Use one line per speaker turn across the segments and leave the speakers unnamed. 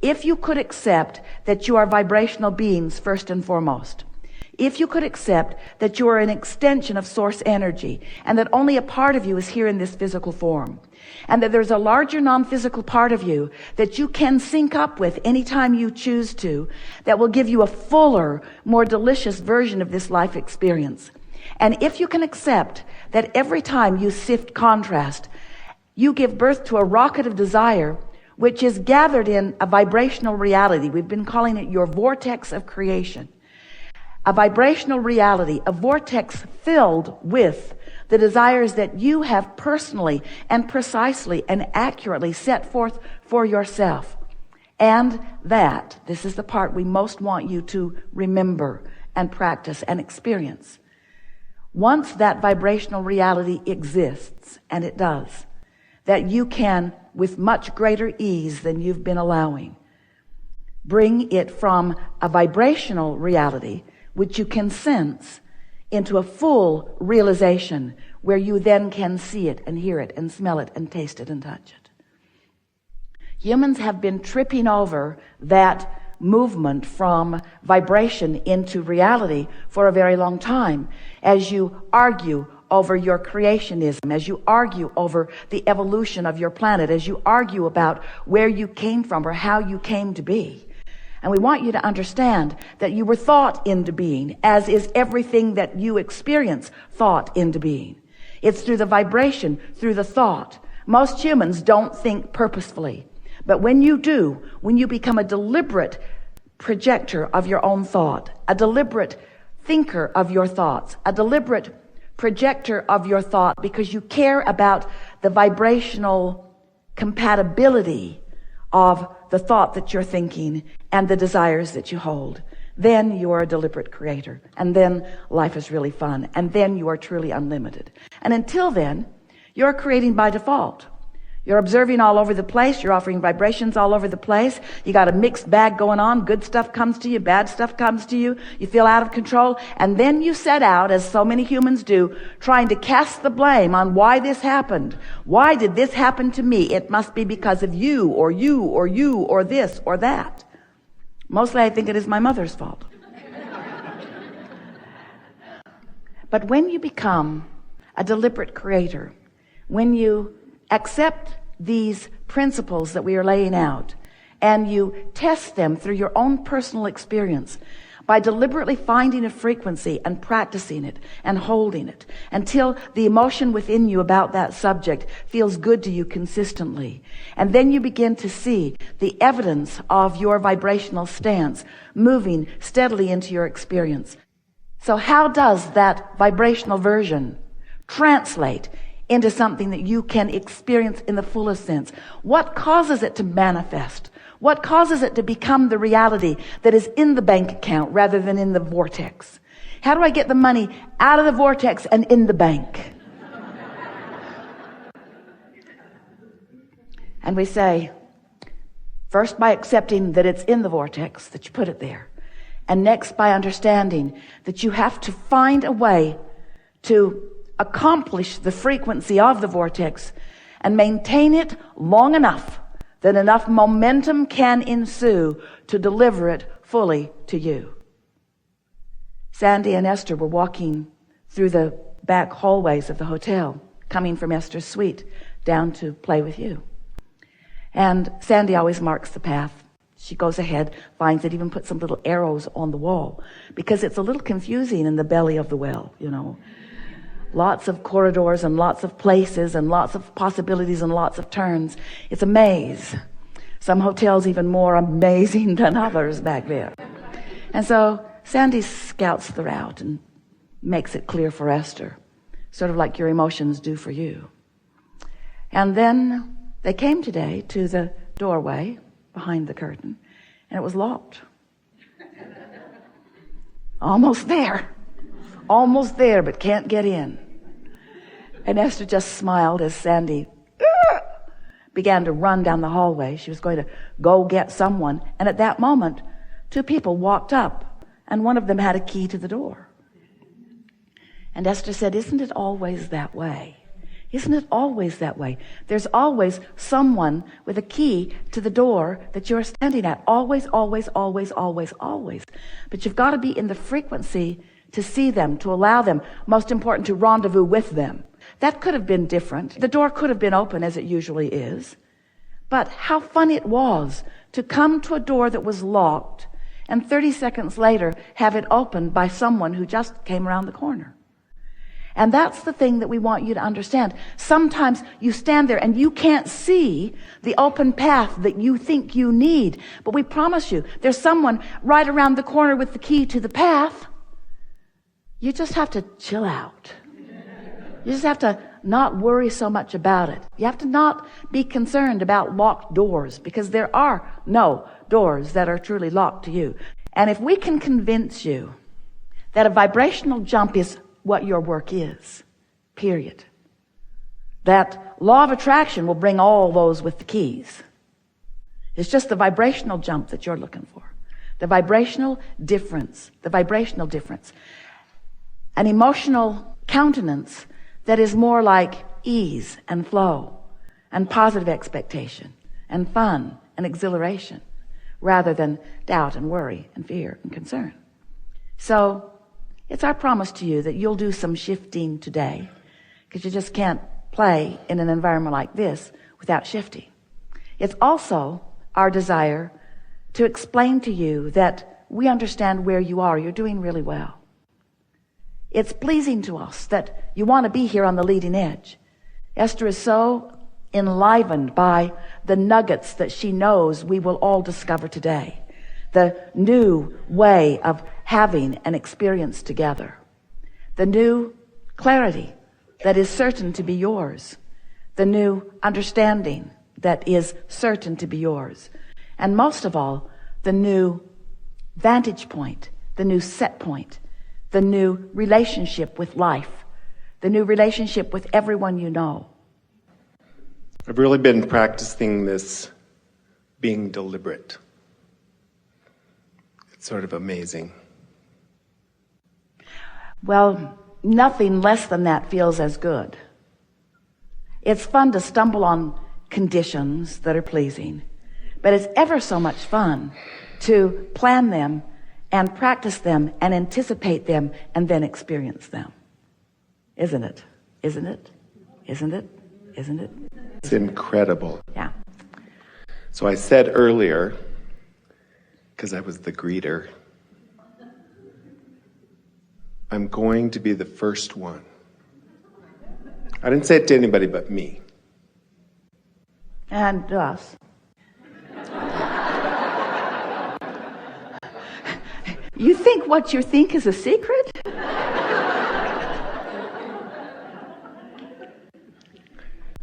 If you could accept that you are vibrational beings first and foremost, if you could accept that you are an extension of source energy and that only a part of you is here in this physical form, and that there's a larger non-physical part of you that you can sync up with anytime you choose to, that will give you a fuller, more delicious version of this life experience. And if you can accept that every time you sift contrast, you give birth to a rocket of desire which is gathered in a vibrational reality. We've been calling it your vortex of creation. A vibrational reality, a vortex filled with the desires that you have personally and precisely and accurately set forth for yourself. And that, this is the part we most want you to remember and practice and experience. Once that vibrational reality exists, and it does, that you can, with much greater ease than you've been allowing, bring it from a vibrational reality, which you can sense, into a full realization where you then can see it and hear it and smell it and taste it and touch it. Humans have been tripping over that movement from vibration into reality for a very long time. As you argue over your creationism, as you argue over the evolution of your planet, as you argue about where you came from or how you came to be. And we want you to understand that you were thought into being, as is everything that you experience thought into being. It's through the vibration, through the thought. Most humans don't think purposefully. But when you do, when you become a deliberate projector of your own thought, a deliberate thinker of your thoughts, a deliberate projector of your thought because you care about the vibrational compatibility of the thought that you're thinking and the desires that you hold, then you are a deliberate creator. And then life is really fun. And then you are truly unlimited. And until then, you're creating by default. You're observing all over the place. You're offering vibrations all over the place. You got a mixed bag going on. Good stuff comes to you. Bad stuff comes to you. You feel out of control. And then you set out, as so many humans do, trying to cast the blame on why this happened. Why did this happen to me? It must be because of you or you or you or this or that. Mostly I think it is my mother's fault. But when you become a deliberate creator, when you accept these principles that we are laying out and you test them through your own personal experience by deliberately finding a frequency and practicing it and holding it until the emotion within you about that subject feels good to you consistently. And then you begin to see the evidence of your vibrational stance moving steadily into your experience. So how does that vibrational version translate into something that you can experience in the fullest sense? What causes it to manifest? What causes it to become the reality that is in the bank account rather than in the vortex? How do I get the money out of the vortex and in the bank? And we say, first by accepting that it's in the vortex, that you put it there. And next by understanding that you have to find a way to accomplish the frequency of the vortex and maintain it long enough that enough momentum can ensue to deliver it fully to you. Sandy and Esther were walking through the back hallways of the hotel, coming from Esther's suite down to play with you. And Sandy always marks the path. She goes ahead, finds it, even puts some little arrows on the wall because it's a little confusing in the belly of the well, you know. Lots of corridors and lots of places and lots of possibilities and lots of turns. It's a maze. Some hotels even more amazing than others back there. And so Sandy scouts the route and makes it clear for Esther, sort of like your emotions do for you. And then they came today to the doorway behind the curtain, and it was locked. Almost there, but can't get in. And Esther just smiled as Sandy began to run down the hallway. She was going to go get someone. And at that moment, two people walked up, and one of them had a key to the door. And Esther said, "Isn't it always that way? Isn't it always that way? There's always someone with a key to the door that you're standing at. Always, always, always, always, always. But you've got to be in the frequency to see them, to allow them. Most important, to rendezvous with them. That could have been different. The door could have been open as it usually is. But how fun it was to come to a door that was locked and 30 seconds later have it opened by someone who just came around the corner. And that's the thing that we want you to understand. Sometimes you stand there and you can't see the open path that you think you need. But we promise you, there's someone right around the corner with the key to the path. You just have to chill out. You just have to not worry so much about it. You have to not be concerned about locked doors, because there are no doors that are truly locked to you. And if we can convince you that a vibrational jump is what your work is, period, that law of attraction will bring all those with the keys. It's just the vibrational jump that you're looking for. The vibrational difference. The vibrational difference. An emotional countenance that is more like ease and flow and positive expectation and fun and exhilaration, rather than doubt and worry and fear and concern. So it's our promise to you that you'll do some shifting today, because you just can't play in an environment like this without shifting. It's also our desire to explain to you that we understand where you are. You're doing really well. It's pleasing to us that you want to be here on the leading edge. Esther is so enlivened by the nuggets that she knows we will all discover today. The new way of having an experience together. The new clarity that is certain to be yours. The new understanding that is certain to be yours. And most of all, the new vantage point, the new set point, the new relationship with life, the new relationship with everyone you know.
I've really been practicing this being deliberate. It's sort of amazing.
Well, nothing less than that feels as good. It's fun to stumble on conditions that are pleasing, but it's ever so much fun to plan them and practice them and anticipate them and then experience them. Isn't it? Isn't it? Isn't it? Isn't it?
It's incredible.
Yeah.
So I said earlier, because I was the greeter, I'm going to be the first one. I didn't say it to anybody but me.
And us. You think what you think is a secret?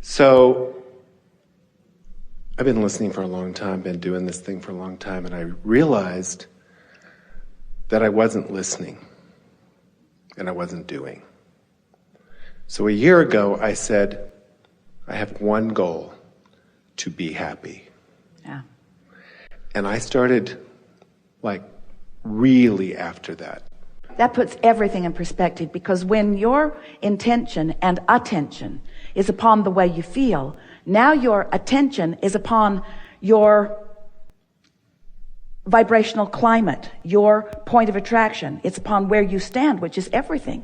So I've been listening for a long time, been doing this thing for a long time, and I realized that I wasn't listening and I wasn't doing. So a year ago, I said, I have one goal: to be happy.
Yeah.
And I started, really after that.
That puts everything in perspective, because when your intention and attention is upon the way you feel, now your attention is upon your vibrational climate, your point of attraction. It's upon where you stand, which is everything.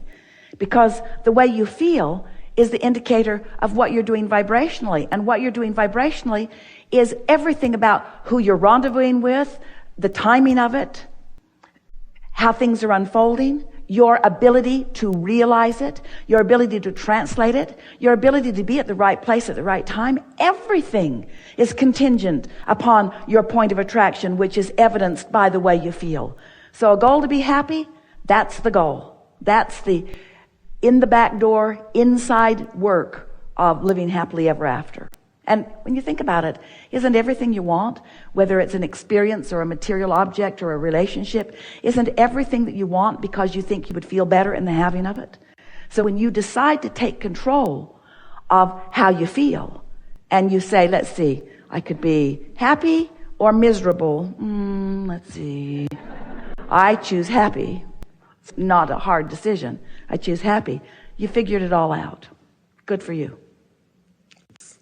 Because the way you feel is the indicator of what you're doing vibrationally. And what you're doing vibrationally is everything about who you're rendezvousing with, the timing of it, how things are unfolding, your ability to realize it, your ability to translate it, your ability to be at the right place at the right time. Everything is contingent upon your point of attraction, which is evidenced by the way you feel. So a goal to be happy, that's the goal. That's the in the back door, inside work of living happily ever after. And when you think about it, isn't everything you want, whether it's an experience or a material object or a relationship, isn't everything that you want because you think you would feel better in the having of it? So when you decide to take control of how you feel, and you say, let's see, I could be happy or miserable. Let's see. I choose happy. It's not a hard decision. I choose happy. You figured it all out. Good for you.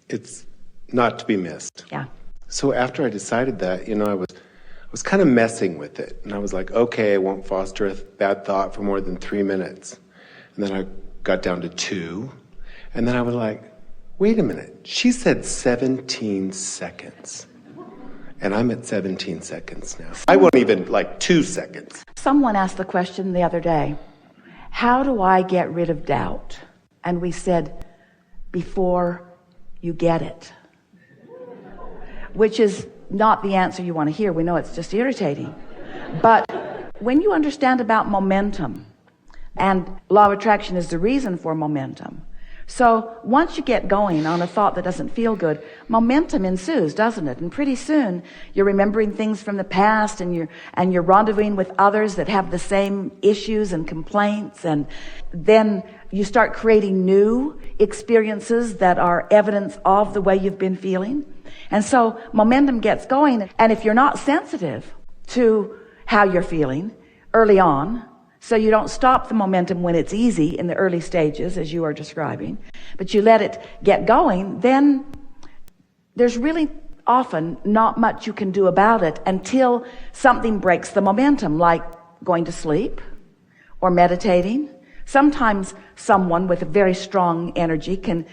it's not to be missed.
Yeah.
So after I decided that, I was kind of messing with it. And I was like, okay, I won't foster a bad thought for more than 3 minutes. And then I got down to 2. And then I was like, wait a minute. She said 17 seconds. And I'm at 17 seconds now. I won't even 2 seconds.
Someone asked the question the other day, how do I get rid of doubt? And we said, before you get it. Which is not the answer you want to hear. We know it's just irritating. But when you understand about momentum, and law of attraction is the reason for momentum. So once you get going on a thought that doesn't feel good, momentum ensues, doesn't it? And pretty soon you're remembering things from the past, and you're rendezvousing with others that have the same issues and complaints, and then you start creating new experiences that are evidence of the way you've been feeling. And so momentum gets going, and if you're not sensitive to how you're feeling early on, so you don't stop the momentum when it's easy in the early stages, as you are describing, but you let it get going, then there's really often not much you can do about it until something breaks the momentum, like going to sleep or meditating. Sometimes someone with a very strong energy can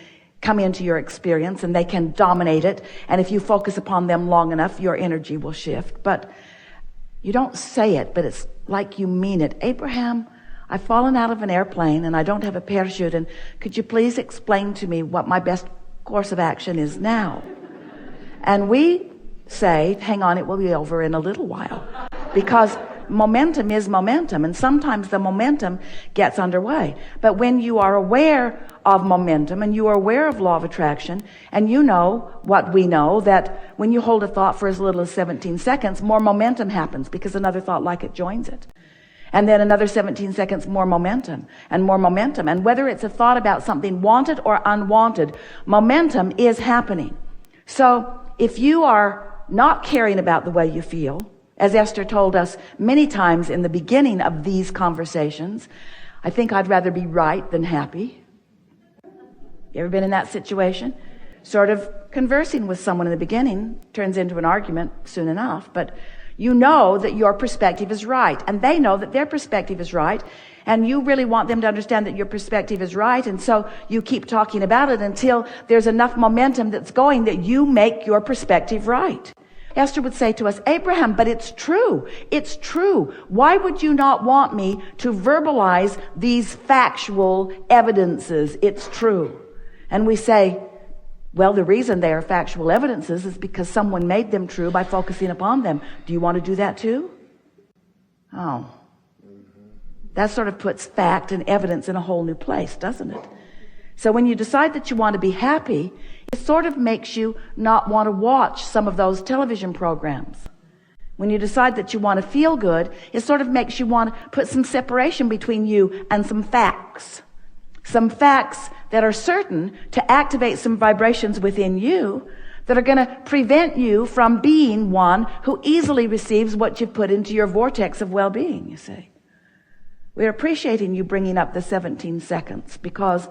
come into your experience and they can dominate it, and if you focus upon them long enough, your energy will shift. But you don't say it, but it's like you mean it. Abraham, I've fallen out of an airplane and I don't have a parachute, and could you please explain to me what my best course of action is now? And we say, hang on, it will be over in a little while, because momentum is momentum, and sometimes the momentum gets underway. But when you are aware of momentum and you are aware of law of attraction, and you know what we know, that when you hold a thought for as little as 17 seconds, more momentum happens because another thought like it joins it. And then another 17 seconds, more momentum and more momentum. And whether it's a thought about something wanted or unwanted, momentum is happening. So if you are not caring about the way you feel, as Esther told us many times in the beginning of these conversations, I think I'd rather be right than happy. You ever been in that situation? Sort of conversing with someone in the beginning turns into an argument soon enough, but you know that your perspective is right, and they know that their perspective is right, and you really want them to understand that your perspective is right, and so you keep talking about it until there's enough momentum that's going that you make your perspective right. Esther would say to us, Abraham, but it's true. It's true. Why would you not want me to verbalize these factual evidences? It's true. And we say, well, the reason they are factual evidences is because someone made them true by focusing upon them. Do you want to do that too? Oh. That sort of puts fact and evidence in a whole new place, doesn't it? So when you decide that you want to be happy, it sort of makes you not want to watch some of those television programs. When you decide that you want to feel good, it sort of makes you want to put some separation between you and some facts. Some facts that are certain to activate some vibrations within you that are going to prevent you from being one who easily receives what you've put into your vortex of well-being, you see. We're appreciating you bringing up the 17 seconds because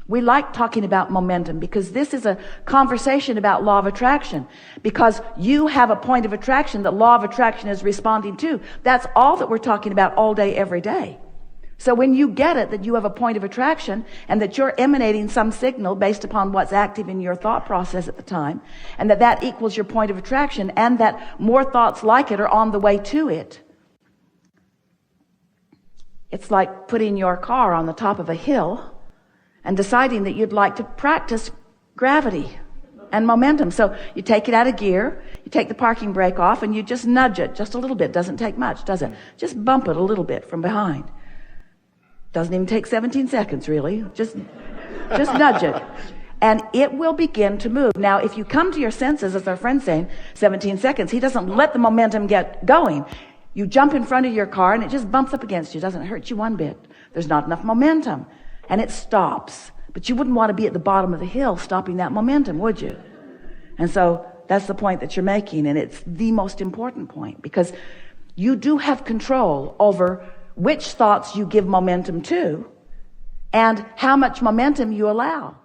we like talking about momentum, because this is a conversation about law of attraction, because you have a point of attraction that law of attraction is responding to. That's all that we're talking about all day, every day. So when you get it, that you have a point of attraction and that you're emanating some signal based upon what's active in your thought process at the time, and that equals your point of attraction, and that more thoughts like it are on the way to it. It's like putting your car on the top of a hill and deciding that you'd like to practice gravity and momentum. So you take it out of gear, you take the parking brake off, and you just nudge it just a little bit. Doesn't take much, does it? Just bump it a little bit from behind. Doesn't even take 17 seconds, really. Just nudge it. And it will begin to move. Now, if you come to your senses, as our friend's saying, 17 seconds, he doesn't let the momentum get going. You jump in front of your car, and it just bumps up against you. It doesn't hurt you one bit. There's not enough momentum. And it stops. But you wouldn't want to be at the bottom of the hill stopping that momentum, would you? And so that's the point that you're making, and it's the most important point, because you do have control over which thoughts you give momentum to and how much momentum you allow.